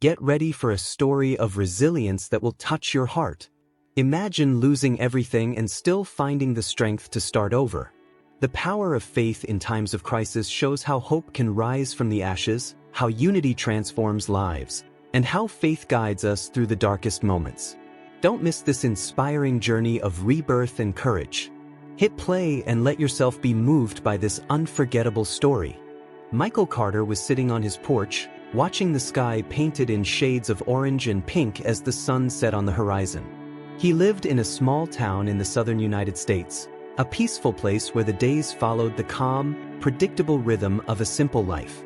Get ready for a story of resilience that will touch your heart. Imagine losing everything and still finding the strength to start over. The power of faith in times of crisis shows how hope can rise from the ashes, how unity transforms lives, and how faith guides us through the darkest moments. Don't miss this inspiring journey of rebirth and courage. Hit play and let yourself be moved by this unforgettable story. Michael Carter was sitting on his porch, watching the sky painted in shades of orange and pink as the sun set on the horizon. He lived in a small town in the southern United States, a peaceful place where the days followed the calm, predictable rhythm of a simple life.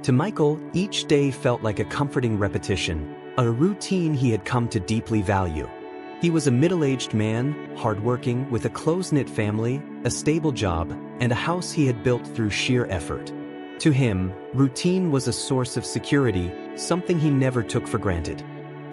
To Michael, each day felt like a comforting repetition, a routine he had come to deeply value. He was a middle-aged man, hardworking, with a close-knit family, a stable job, and a house he had built through sheer effort. To him, routine was a source of security, something he never took for granted.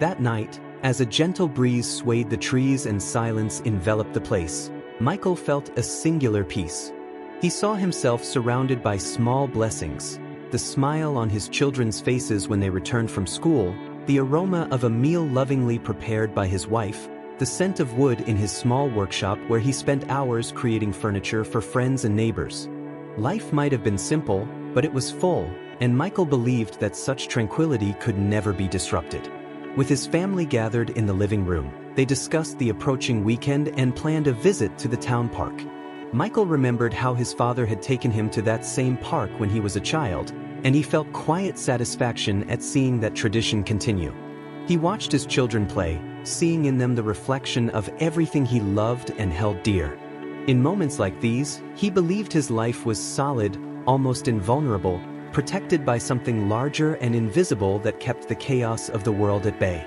That night, as a gentle breeze swayed the trees and silence enveloped the place, Michael felt a singular peace. He saw himself surrounded by small blessings, the smile on his children's faces when they returned from school, the aroma of a meal lovingly prepared by his wife, the scent of wood in his small workshop where he spent hours creating furniture for friends and neighbors. Life might have been simple, but it was full, and Michael believed that such tranquility could never be disrupted. With his family gathered in the living room, they discussed the approaching weekend and planned a visit to the town park. Michael remembered how his father had taken him to that same park when he was a child, and he felt quiet satisfaction at seeing that tradition continue. He watched his children play, seeing in them the reflection of everything he loved and held dear. In moments like these, he believed his life was solid, almost invulnerable, protected by something larger and invisible that kept the chaos of the world at bay.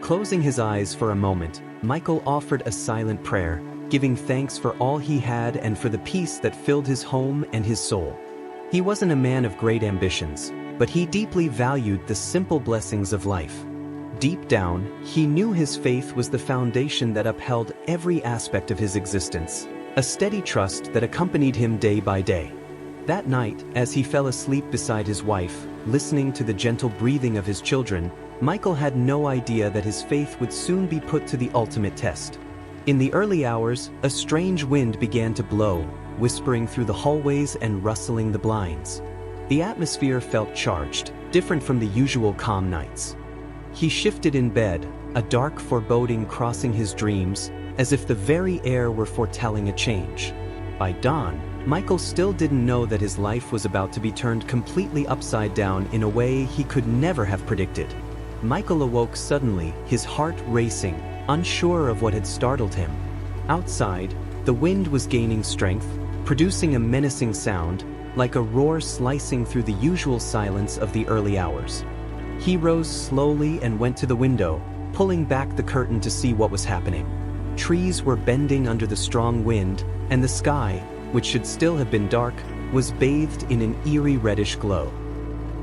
Closing his eyes for a moment, Michael offered a silent prayer, giving thanks for all he had and for the peace that filled his home and his soul. He wasn't a man of great ambitions, but he deeply valued the simple blessings of life. Deep down, he knew his faith was the foundation that upheld every aspect of his existence, a steady trust that accompanied him day by day. That night, as he fell asleep beside his wife, listening to the gentle breathing of his children, Michael had no idea that his faith would soon be put to the ultimate test. In the early hours, a strange wind began to blow, whispering through the hallways and rustling the blinds. The atmosphere felt charged, different from the usual calm nights. He shifted in bed, a dark foreboding crossing his dreams, as if the very air were foretelling a change. By dawn, Michael still didn't know that his life was about to be turned completely upside down in a way he could never have predicted. Michael awoke suddenly, his heart racing, unsure of what had startled him. Outside, the wind was gaining strength, producing a menacing sound, like a roar slicing through the usual silence of the early hours. He rose slowly and went to the window, pulling back the curtain to see what was happening. Trees were bending under the strong wind, and the sky, which should still have been dark, was bathed in an eerie reddish glow.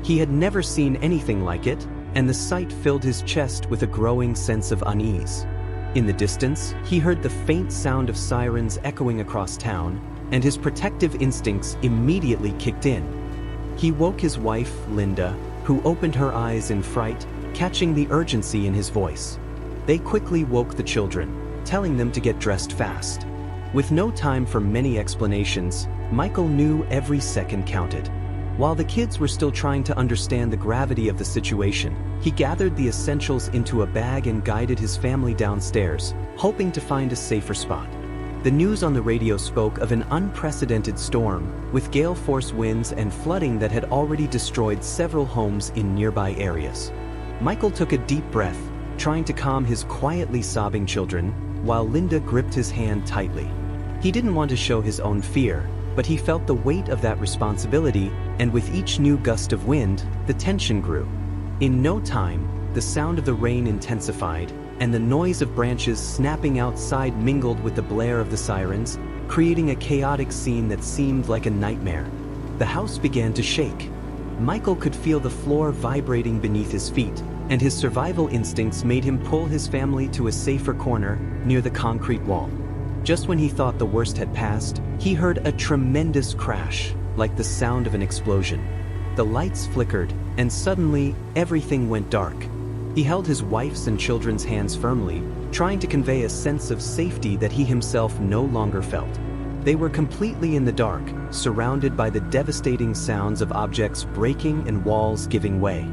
He had never seen anything like it, and the sight filled his chest with a growing sense of unease. In the distance, he heard the faint sound of sirens echoing across town, and his protective instincts immediately kicked in. He woke his wife, Linda, who opened her eyes in fright, catching the urgency in his voice. They quickly woke the children, telling them to get dressed fast. With no time for many explanations, Michael knew every second counted. While the kids were still trying to understand the gravity of the situation, he gathered the essentials into a bag and guided his family downstairs, hoping to find a safer spot. The news on the radio spoke of an unprecedented storm, with gale-force winds and flooding that had already destroyed several homes in nearby areas. Michael took a deep breath, trying to calm his quietly sobbing children, while Linda gripped his hand tightly. He didn't want to show his own fear, but he felt the weight of that responsibility, and with each new gust of wind, the tension grew. In no time, the sound of the rain intensified, and the noise of branches snapping outside mingled with the blare of the sirens, creating a chaotic scene that seemed like a nightmare. The house began to shake. Michael could feel the floor vibrating beneath his feet, and his survival instincts made him pull his family to a safer corner, near the concrete wall. Just when he thought the worst had passed, he heard a tremendous crash, like the sound of an explosion. The lights flickered, and suddenly, everything went dark. He held his wife's and children's hands firmly, trying to convey a sense of safety that he himself no longer felt. They were completely in the dark, surrounded by the devastating sounds of objects breaking and walls giving way.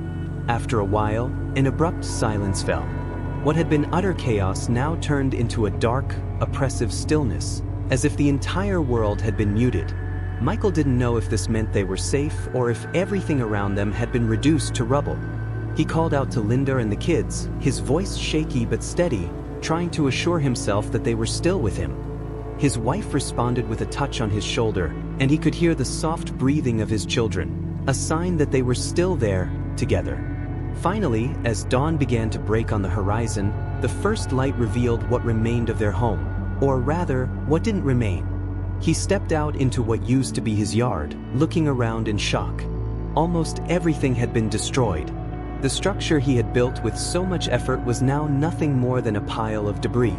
After a while, an abrupt silence fell. What had been utter chaos now turned into a dark, oppressive stillness, as if the entire world had been muted. Michael didn't know if this meant they were safe or if everything around them had been reduced to rubble. He called out to Linda and the kids, his voice shaky but steady, trying to assure himself that they were still with him. His wife responded with a touch on his shoulder, and he could hear the soft breathing of his children, a sign that they were still there, together. Finally, as dawn began to break on the horizon, the first light revealed what remained of their home, or rather, what didn't remain. He stepped out into what used to be his yard, looking around in shock. Almost everything had been destroyed. The structure he had built with so much effort was now nothing more than a pile of debris.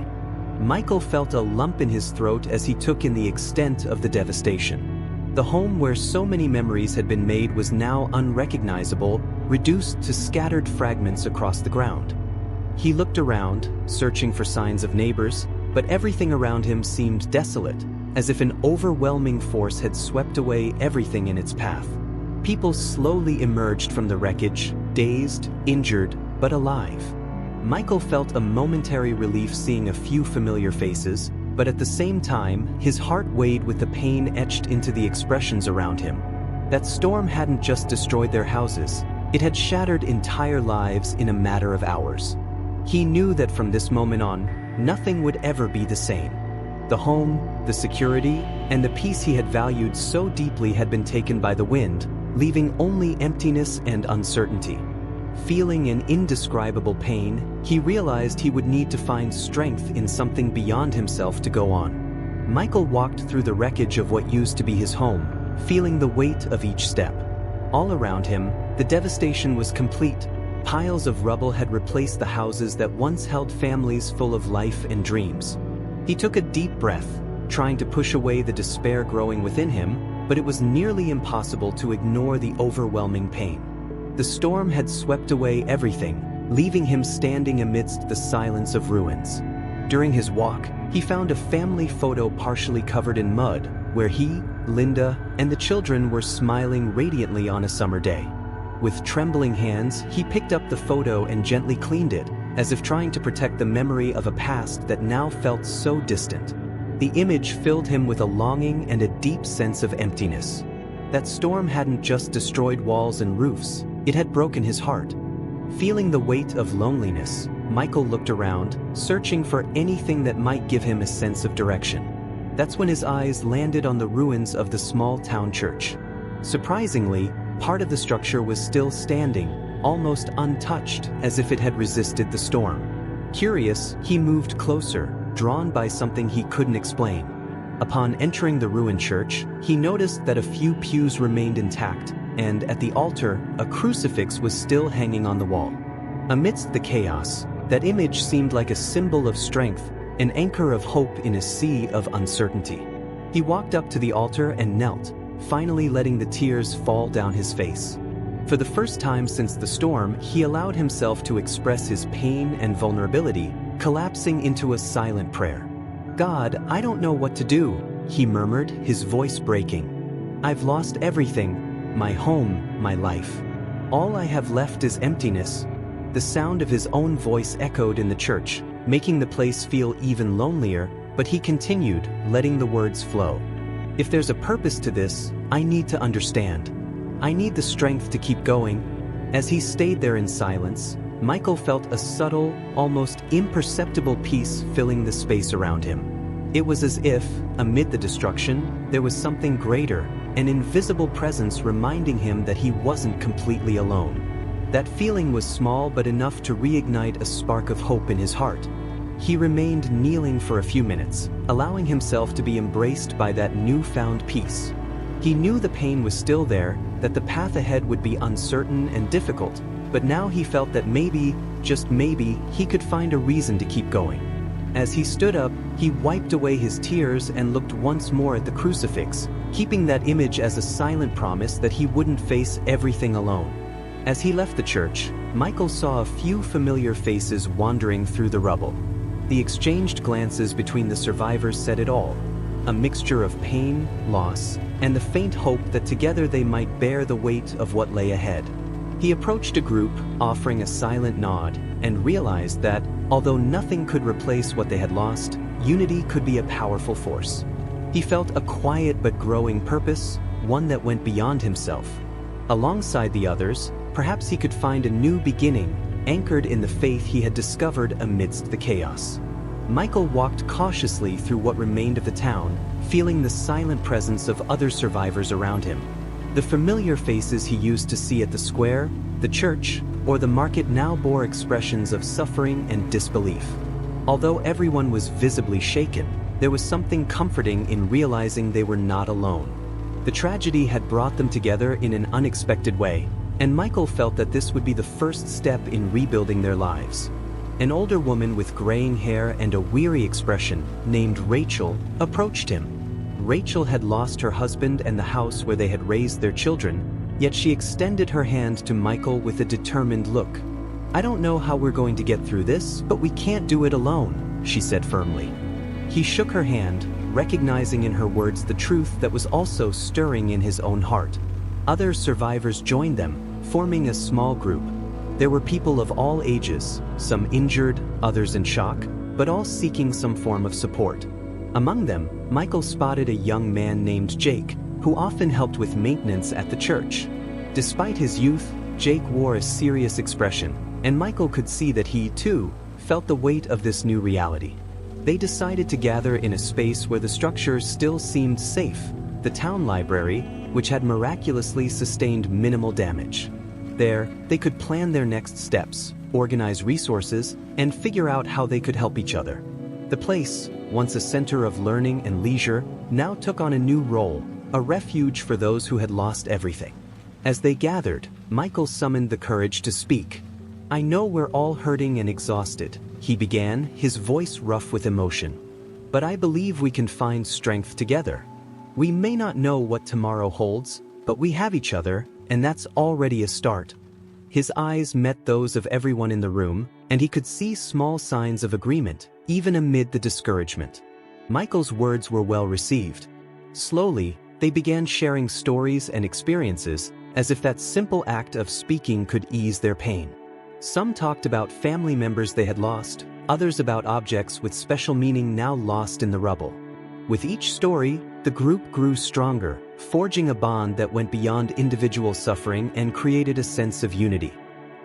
Michael felt a lump in his throat as he took in the extent of the devastation. The home where so many memories had been made was now unrecognizable, reduced to scattered fragments across the ground. He looked around, searching for signs of neighbors, but everything around him seemed desolate, as if an overwhelming force had swept away everything in its path. People slowly emerged from the wreckage, dazed, injured, but alive. Michael felt a momentary relief seeing a few familiar faces, but at the same time, his heart weighed with the pain etched into the expressions around him. That storm hadn't just destroyed their houses, it had shattered entire lives in a matter of hours. He knew that from this moment on, nothing would ever be the same. The home, the security, and the peace he had valued so deeply had been taken by the wind, leaving only emptiness and uncertainty. Feeling an indescribable pain, he realized he would need to find strength in something beyond himself to go on. Michael walked through the wreckage of what used to be his home, feeling the weight of each step. All around him, the devastation was complete. Piles of rubble had replaced the houses that once held families full of life and dreams. He took a deep breath, trying to push away the despair growing within him, but it was nearly impossible to ignore the overwhelming pain. The storm had swept away everything, leaving him standing amidst the silence of ruins. During his walk, he found a family photo partially covered in mud, where he, Linda, and the children were smiling radiantly on a summer day. With trembling hands, he picked up the photo and gently cleaned it, as if trying to protect the memory of a past that now felt so distant. The image filled him with a longing and a deep sense of emptiness. That storm hadn't just destroyed walls and roofs, it had broken his heart. Feeling the weight of loneliness, Michael looked around, searching for anything that might give him a sense of direction. That's when his eyes landed on the ruins of the small town church. Surprisingly, part of the structure was still standing, almost untouched, as if it had resisted the storm. Curious, he moved closer, drawn by something he couldn't explain. Upon entering the ruined church, he noticed that a few pews remained intact, and at the altar, a crucifix was still hanging on the wall. Amidst the chaos, that image seemed like a symbol of strength, an anchor of hope in a sea of uncertainty. He walked up to the altar and knelt, finally letting the tears fall down his face. For the first time since the storm, he allowed himself to express his pain and vulnerability, collapsing into a silent prayer. "God, I don't know what to do," he murmured, his voice breaking. "I've lost everything. My home, my life. All I have left is emptiness." The sound of his own voice echoed in the church, making the place feel even lonelier, but he continued, letting the words flow. "If there's a purpose to this, I need to understand. I need the strength to keep going." As he stayed there in silence, Michael felt a subtle, almost imperceptible peace filling the space around him. It was as if, amid the destruction, there was something greater, an invisible presence reminding him that he wasn't completely alone. That feeling was small but enough to reignite a spark of hope in his heart. He remained kneeling for a few minutes, allowing himself to be embraced by that newfound peace. He knew the pain was still there, that the path ahead would be uncertain and difficult, but now he felt that maybe, just maybe, he could find a reason to keep going. As he stood up, he wiped away his tears and looked once more at the crucifix, keeping that image as a silent promise that he wouldn't face everything alone. As he left the church, Michael saw a few familiar faces wandering through the rubble. The exchanged glances between the survivors said it all, a mixture of pain, loss, and the faint hope that together they might bear the weight of what lay ahead. He approached a group, offering a silent nod, and realized that, although nothing could replace what they had lost, unity could be a powerful force. He felt a quiet but growing purpose, one that went beyond himself. Alongside the others, perhaps he could find a new beginning, anchored in the faith he had discovered amidst the chaos. Michael walked cautiously through what remained of the town, feeling the silent presence of other survivors around him. The familiar faces he used to see at the square, the church, or the market now bore expressions of suffering and disbelief. Although everyone was visibly shaken, there was something comforting in realizing they were not alone. The tragedy had brought them together in an unexpected way, and Michael felt that this would be the first step in rebuilding their lives. An older woman with graying hair and a weary expression, named Rachel, approached him. Rachel had lost her husband and the house where they had raised their children, yet she extended her hand to Michael with a determined look. "I don't know how we're going to get through this, but we can't do it alone," she said firmly. He shook her hand, recognizing in her words the truth that was also stirring in his own heart. Other survivors joined them, forming a small group. There were people of all ages, some injured, others in shock, but all seeking some form of support. Among them, Michael spotted a young man named Jake, who often helped with maintenance at the church. Despite his youth, Jake wore a serious expression, and Michael could see that he, too, felt the weight of this new reality. They decided to gather in a space where the structure still seemed safe, the town library, which had miraculously sustained minimal damage. There, they could plan their next steps, organize resources, and figure out how they could help each other. The place, once a center of learning and leisure, now took on a new role, a refuge for those who had lost everything. As they gathered, Michael summoned the courage to speak. "I know we're all hurting and exhausted," he began, his voice rough with emotion. "But I believe we can find strength together. We may not know what tomorrow holds, but we have each other, and that's already a start." His eyes met those of everyone in the room, and he could see small signs of agreement, even amid the discouragement. Michael's words were well received. Slowly, they began sharing stories and experiences, as if that simple act of speaking could ease their pain. Some talked about family members they had lost, others about objects with special meaning now lost in the rubble. With each story, the group grew stronger, forging a bond that went beyond individual suffering and created a sense of unity.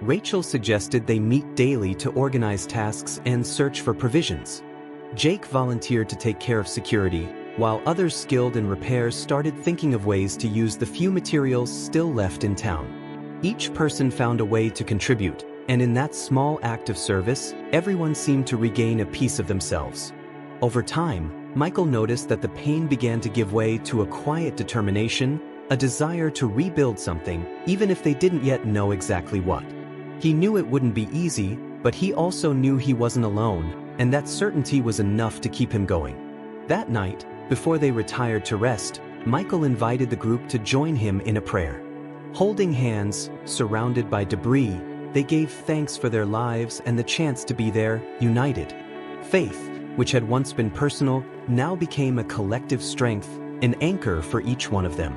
Rachel suggested they meet daily to organize tasks and search for provisions. Jake volunteered to take care of security, while others skilled in repairs started thinking of ways to use the few materials still left in town. Each person found a way to contribute, and in that small act of service, everyone seemed to regain a piece of themselves. Over time, Michael noticed that the pain began to give way to a quiet determination, a desire to rebuild something, even if they didn't yet know exactly what. He knew it wouldn't be easy, but he also knew he wasn't alone, and that certainty was enough to keep him going. That night, before they retired to rest, Michael invited the group to join him in a prayer. Holding hands, surrounded by debris, they gave thanks for their lives and the chance to be there, united. Faith, which had once been personal, now became a collective strength, an anchor for each one of them.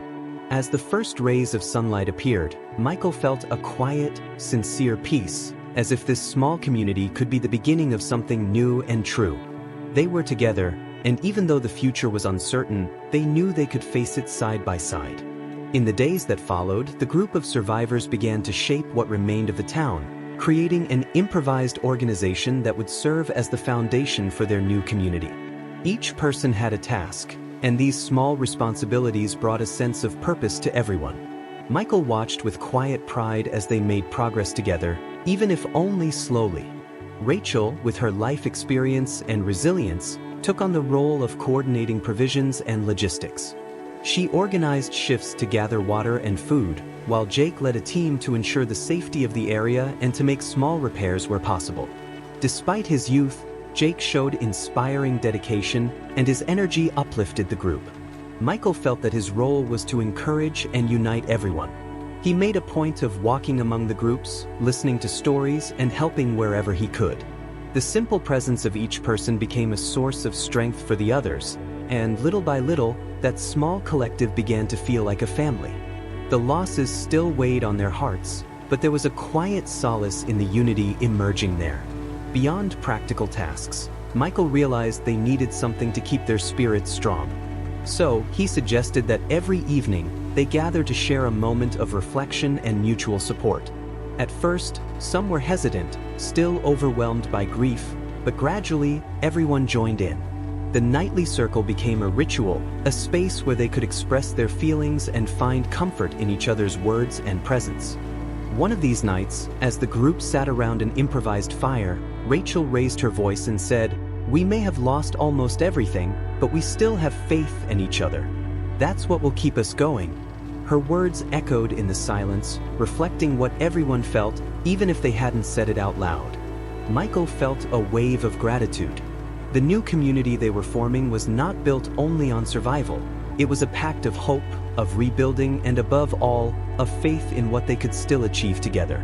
As the first rays of sunlight appeared, Michael felt a quiet, sincere peace, as if this small community could be the beginning of something new and true. They were together, and even though the future was uncertain, they knew they could face it side by side. In the days that followed, the group of survivors began to shape what remained of the town, creating an improvised organization that would serve as the foundation for their new community. Each person had a task, and these small responsibilities brought a sense of purpose to everyone. Michael watched with quiet pride as they made progress together, even if only slowly. Rachel, with her life experience and resilience, took on the role of coordinating provisions and logistics. She organized shifts to gather water and food, while Jake led a team to ensure the safety of the area and to make small repairs where possible. Despite his youth, Jake showed inspiring dedication, and his energy uplifted the group. Michael felt that his role was to encourage and unite everyone. He made a point of walking among the groups, listening to stories, and helping wherever he could. The simple presence of each person became a source of strength for the others, and little by little, that small collective began to feel like a family. The losses still weighed on their hearts, but there was a quiet solace in the unity emerging there. Beyond practical tasks, Michael realized they needed something to keep their spirits strong. So, he suggested that every evening, they gather to share a moment of reflection and mutual support. At first, some were hesitant, still overwhelmed by grief, but gradually, everyone joined in. The nightly circle became a ritual, a space where they could express their feelings and find comfort in each other's words and presence. One of these nights, as the group sat around an improvised fire, Rachel raised her voice and said, "We may have lost almost everything, but we still have faith in each other. That's what will keep us going." Her words echoed in the silence, reflecting what everyone felt, even if they hadn't said it out loud. Michael felt a wave of gratitude. The new community they were forming was not built only on survival. It was a pact of hope, of rebuilding, and above all, of faith in what they could still achieve together.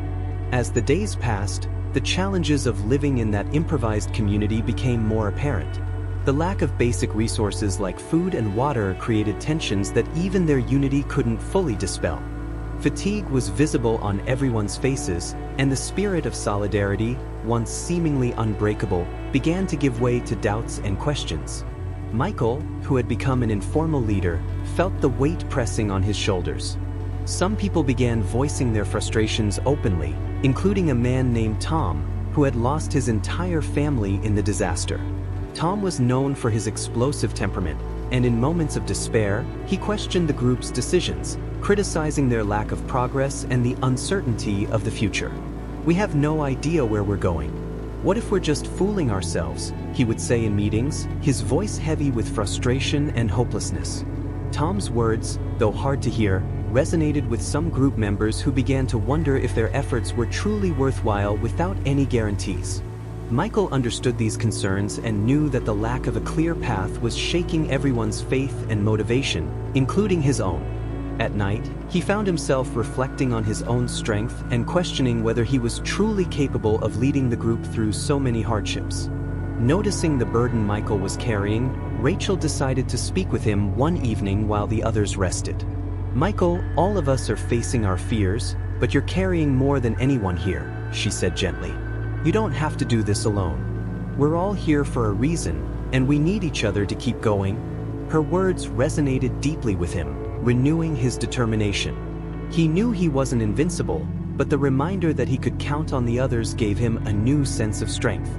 As the days passed, the challenges of living in that improvised community became more apparent. The lack of basic resources like food and water created tensions that even their unity couldn't fully dispel. Fatigue was visible on everyone's faces, and the spirit of solidarity, once seemingly unbreakable, began to give way to doubts and questions. Michael, who had become an informal leader, felt the weight pressing on his shoulders. Some people began voicing their frustrations openly, including a man named Tom, who had lost his entire family in the disaster. Tom was known for his explosive temperament, and in moments of despair, he questioned the group's decisions, criticizing their lack of progress and the uncertainty of the future. "We have no idea where we're going. What if we're just fooling ourselves?" he would say in meetings, his voice heavy with frustration and hopelessness. Tom's words, though hard to hear, resonated with some group members who began to wonder if their efforts were truly worthwhile without any guarantees. Michael understood these concerns and knew that the lack of a clear path was shaking everyone's faith and motivation, including his own. At night, he found himself reflecting on his own strength and questioning whether he was truly capable of leading the group through so many hardships. Noticing the burden Michael was carrying, Rachel decided to speak with him one evening while the others rested. "Michael, all of us are facing our fears, but you're carrying more than anyone here," she said gently. "You don't have to do this alone. We're all here for a reason, and we need each other to keep going." Her words resonated deeply with him, renewing his determination. He knew he wasn't invincible, but the reminder that he could count on the others gave him a new sense of strength.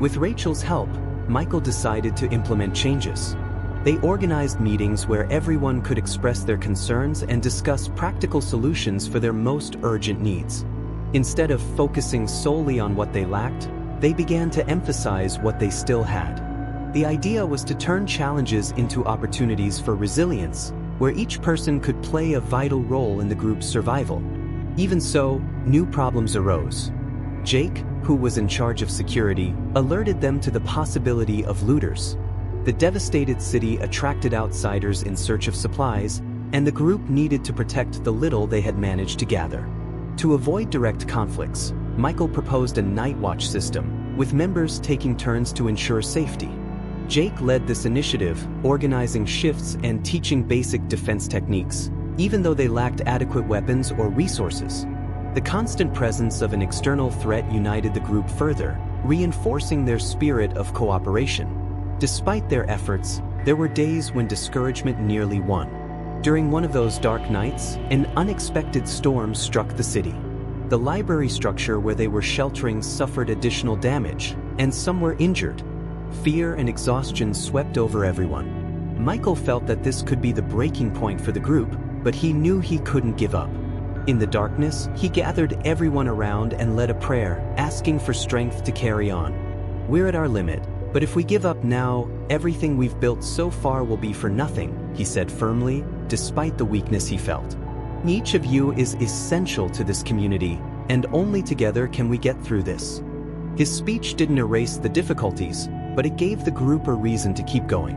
With Rachel's help, Michael decided to implement changes. They organized meetings where everyone could express their concerns and discuss practical solutions for their most urgent needs. Instead of focusing solely on what they lacked, they began to emphasize what they still had. The idea was to turn challenges into opportunities for resilience, where each person could play a vital role in the group's survival. Even so, new problems arose. Jake, who was in charge of security, alerted them to the possibility of looters. The devastated city attracted outsiders in search of supplies, and the group needed to protect the little they had managed to gather. To avoid direct conflicts, Michael proposed a night watch system, with members taking turns to ensure safety. Jake led this initiative, organizing shifts and teaching basic defense techniques, even though they lacked adequate weapons or resources. The constant presence of an external threat united the group further, reinforcing their spirit of cooperation. Despite their efforts, there were days when discouragement nearly won. During one of those dark nights, an unexpected storm struck the city. The library structure where they were sheltering suffered additional damage, and some were injured. Fear and exhaustion swept over everyone. Michael felt that this could be the breaking point for the group, but he knew he couldn't give up. In the darkness, he gathered everyone around and led a prayer, asking for strength to carry on. "We're at our limit, but if we give up now, everything we've built so far will be for nothing," he said firmly, despite the weakness he felt. "Each of you is essential to this community, and only together can we get through this." His speech didn't erase the difficulties, but it gave the group a reason to keep going.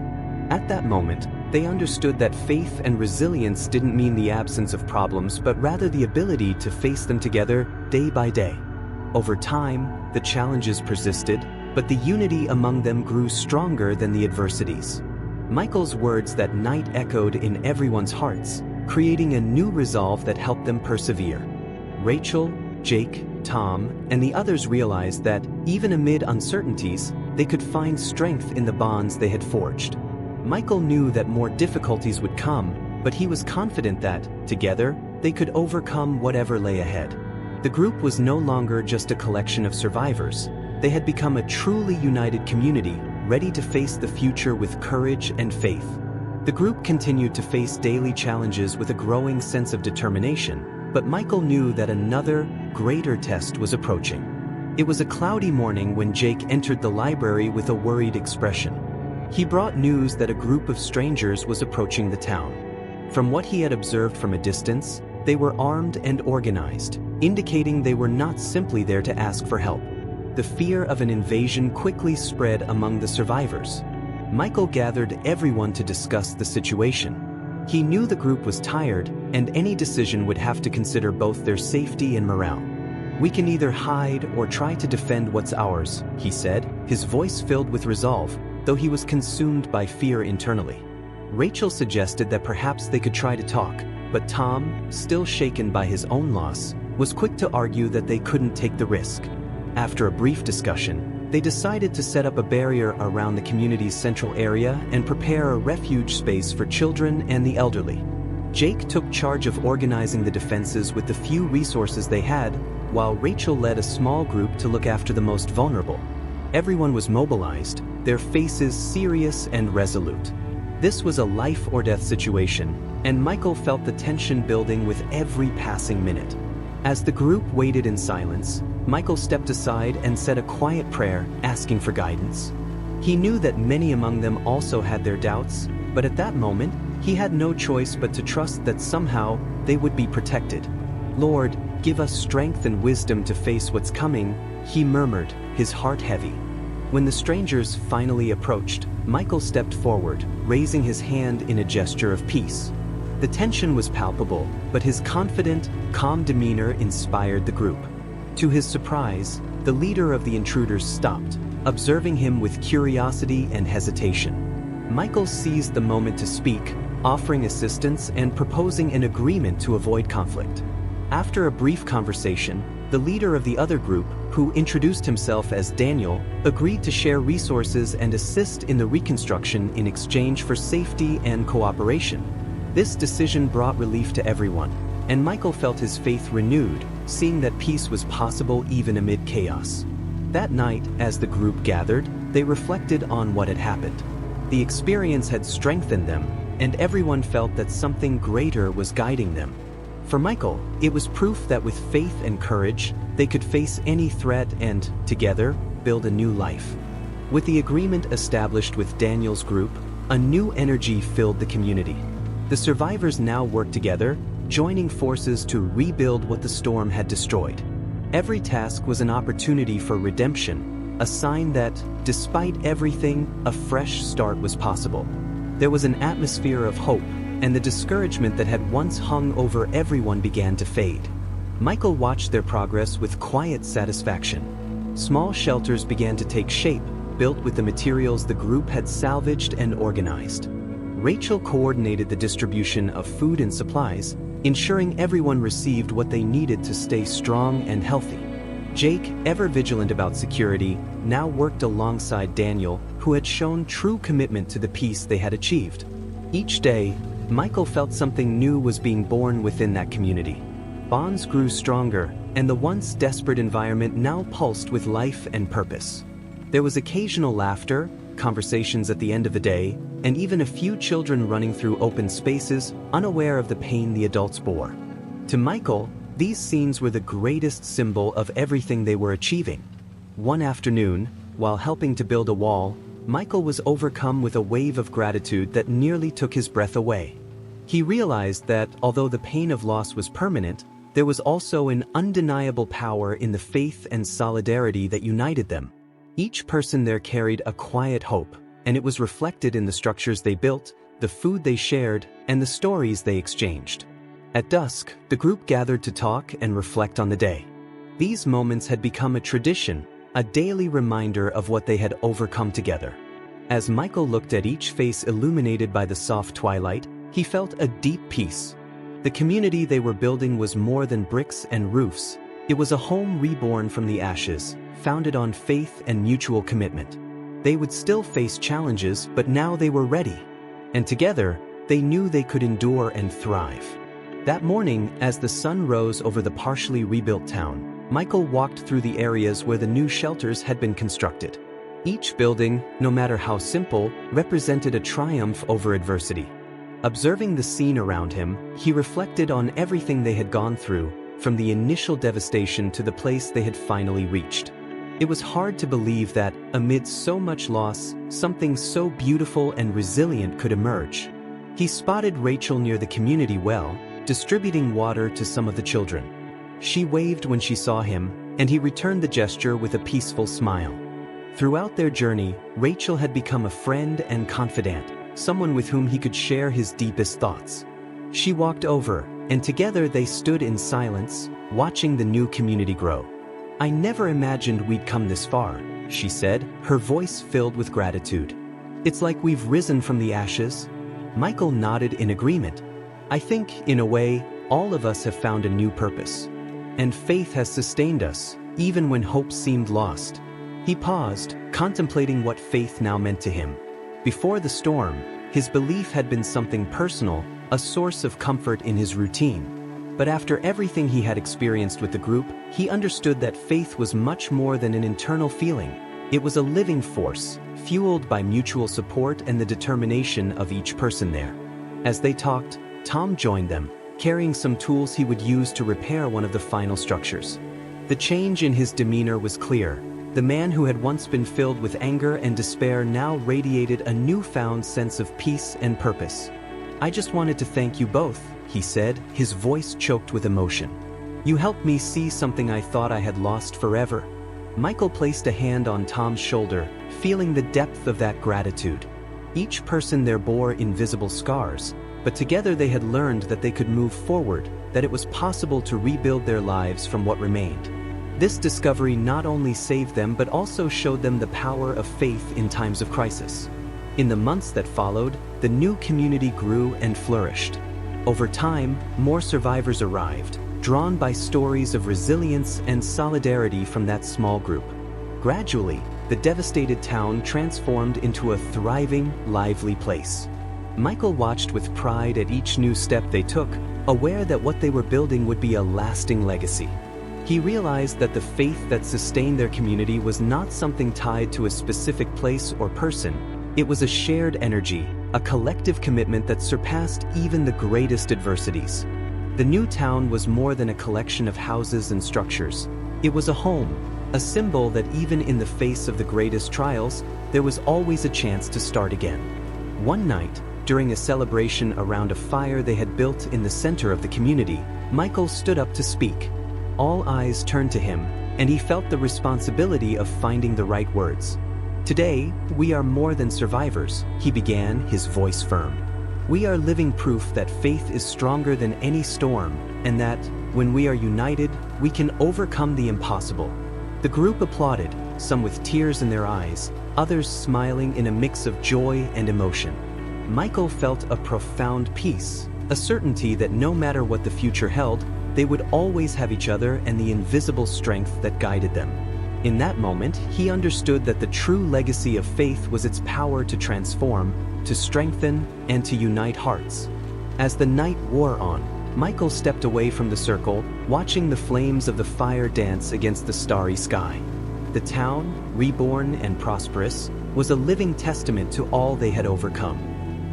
At that moment, They understood that faith and resilience didn't mean the absence of problems, but rather the ability to face them together day by day. Over time, the challenges persisted, but the unity among them grew stronger than the adversities. Michael's words that night echoed in everyone's hearts, creating a new resolve that helped them persevere. Rachel, Jake, Tom, and the others realized that, even amid uncertainties, they could find strength in the bonds they had forged. Michael knew that more difficulties would come, but he was confident that, together, they could overcome whatever lay ahead. The group was no longer just a collection of survivors. They had become a truly united community, ready to face the future with courage and faith. The group continued to face daily challenges with a growing sense of determination, but Michael knew that another, greater test was approaching. It was a cloudy morning when Jake entered the library with a worried expression. He brought news that a group of strangers was approaching the town. From what he had observed from a distance, they were armed and organized, indicating they were not simply there to ask for help. The fear of an invasion quickly spread among the survivors. Michael gathered everyone to discuss the situation. He knew the group was tired, and any decision would have to consider both their safety and morale. "We can either hide or try to defend what's ours," he said, his voice filled with resolve, though he was consumed by fear internally. Rachel suggested that perhaps they could try to talk, but Tom, still shaken by his own loss, was quick to argue that they couldn't take the risk. After a brief discussion, they decided to set up a barrier around the community's central area and prepare a refuge space for children and the elderly. Jake took charge of organizing the defenses with the few resources they had, while Rachel led a small group to look after the most vulnerable. Everyone was mobilized, their faces serious and resolute. This was a life or death situation, and Michael felt the tension building with every passing minute. As the group waited in silence, Michael stepped aside and said a quiet prayer, asking for guidance. He knew that many among them also had their doubts, but at that moment, he had no choice but to trust that somehow they would be protected. "Lord, give us strength and wisdom to face what's coming," he murmured, his heart heavy. When the strangers finally approached, Michael stepped forward, raising his hand in a gesture of peace. The tension was palpable, but his confident, calm demeanor inspired the group. To his surprise, the leader of the intruders stopped, observing him with curiosity and hesitation. Michael seized the moment to speak, offering assistance and proposing an agreement to avoid conflict. After a brief conversation, the leader of the other group, who introduced himself as Daniel, agreed to share resources and assist in the reconstruction in exchange for safety and cooperation. This decision brought relief to everyone, and Michael felt his faith renewed, seeing that peace was possible even amid chaos. That night, as the group gathered, they reflected on what had happened. The experience had strengthened them, and everyone felt that something greater was guiding them. For Michael, it was proof that with faith and courage, they could face any threat and, together, build a new life. With the agreement established with Daniel's group, a new energy filled the community. The survivors now worked together, joining forces to rebuild what the storm had destroyed. Every task was an opportunity for redemption, a sign that, despite everything, a fresh start was possible. There was an atmosphere of hope, and the discouragement that had once hung over everyone began to fade. Michael watched their progress with quiet satisfaction. Small shelters began to take shape, built with the materials the group had salvaged and organized. Rachel coordinated the distribution of food and supplies, ensuring everyone received what they needed to stay strong and healthy. Jake, ever vigilant about security, now worked alongside Daniel, who had shown true commitment to the peace they had achieved. Each day, Michael felt something new was being born within that community. Bonds grew stronger, and the once desperate environment now pulsed with life and purpose. There was occasional laughter, conversations at the end of the day, and even a few children running through open spaces, unaware of the pain the adults bore. To Michael, these scenes were the greatest symbol of everything they were achieving. One afternoon, while helping to build a wall, Michael was overcome with a wave of gratitude that nearly took his breath away. He realized that, although the pain of loss was permanent, there was also an undeniable power in the faith and solidarity that united them. Each person there carried a quiet hope, and it was reflected in the structures they built, the food they shared, and the stories they exchanged. At dusk, the group gathered to talk and reflect on the day. These moments had become a tradition, a daily reminder of what they had overcome together. As Michael looked at each face illuminated by the soft twilight, he felt a deep peace. The community they were building was more than bricks and roofs. It was a home reborn from the ashes, founded on faith and mutual commitment. They would still face challenges, but now they were ready. And together, they knew they could endure and thrive. That morning, as the sun rose over the partially rebuilt town, Michael walked through the areas where the new shelters had been constructed. Each building, no matter how simple, represented a triumph over adversity. Observing the scene around him, he reflected on everything they had gone through, from the initial devastation to the place they had finally reached. It was hard to believe that, amid so much loss, something so beautiful and resilient could emerge. He spotted Rachel near the community well, distributing water to some of the children. She waved when she saw him, and he returned the gesture with a peaceful smile. Throughout their journey, Rachel had become a friend and confidant, someone with whom he could share his deepest thoughts. She walked over, and together they stood in silence, watching the new community grow. "I never imagined we'd come this far," she said, her voice filled with gratitude. "It's like we've risen from the ashes." Michael nodded in agreement. "I think, in a way, all of us have found a new purpose. And faith has sustained us, even when hope seemed lost." He paused, contemplating what faith now meant to him. Before the storm, his belief had been something personal, a source of comfort in his routine. But after everything he had experienced with the group, he understood that faith was much more than an internal feeling. It was a living force, fueled by mutual support and the determination of each person there. As they talked, Tom joined them, carrying some tools he would use to repair one of the final structures. The change in his demeanor was clear. The man who had once been filled with anger and despair now radiated a newfound sense of peace and purpose. "I just wanted to thank you both," he said, his voice choked with emotion. "You helped me see something I thought I had lost forever." Michael placed a hand on Tom's shoulder, feeling the depth of that gratitude. Each person there bore invisible scars, but together they had learned that they could move forward, that it was possible to rebuild their lives from what remained. This discovery not only saved them but also showed them the power of faith in times of crisis. In the months that followed, the new community grew and flourished. Over time, more survivors arrived, drawn by stories of resilience and solidarity from that small group. Gradually, the devastated town transformed into a thriving, lively place. Michael watched with pride at each new step they took, aware that what they were building would be a lasting legacy. He realized that the faith that sustained their community was not something tied to a specific place or person. It was a shared energy, a collective commitment that surpassed even the greatest adversities. The new town was more than a collection of houses and structures. It was a home, a symbol that even in the face of the greatest trials, there was always a chance to start again. One night, during a celebration around a fire they had built in the center of the community, Michael stood up to speak. All eyes turned to him, and he felt the responsibility of finding the right words. "Today, we are more than survivors," he began, his voice firm. "We are living proof that faith is stronger than any storm, and that, when we are united, we can overcome the impossible." The group applauded, some with tears in their eyes, others smiling in a mix of joy and emotion. Michael felt a profound peace, a certainty that no matter what the future held, they would always have each other and the invisible strength that guided them. In that moment, he understood that the true legacy of faith was its power to transform, to strengthen, and to unite hearts. As the night wore on, Michael stepped away from the circle, watching the flames of the fire dance against the starry sky. The town, reborn and prosperous, was a living testament to all they had overcome.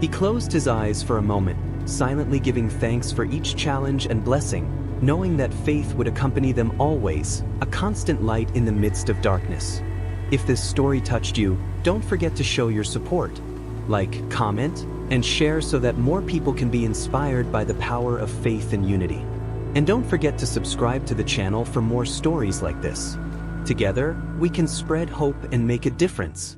He closed his eyes for a moment, silently giving thanks for each challenge and blessing, knowing that faith would accompany them always, a constant light in the midst of darkness. If this story touched you, don't forget to show your support. Like, comment, and share so that more people can be inspired by the power of faith and unity. And don't forget to subscribe to the channel for more stories like this. Together, we can spread hope and make a difference.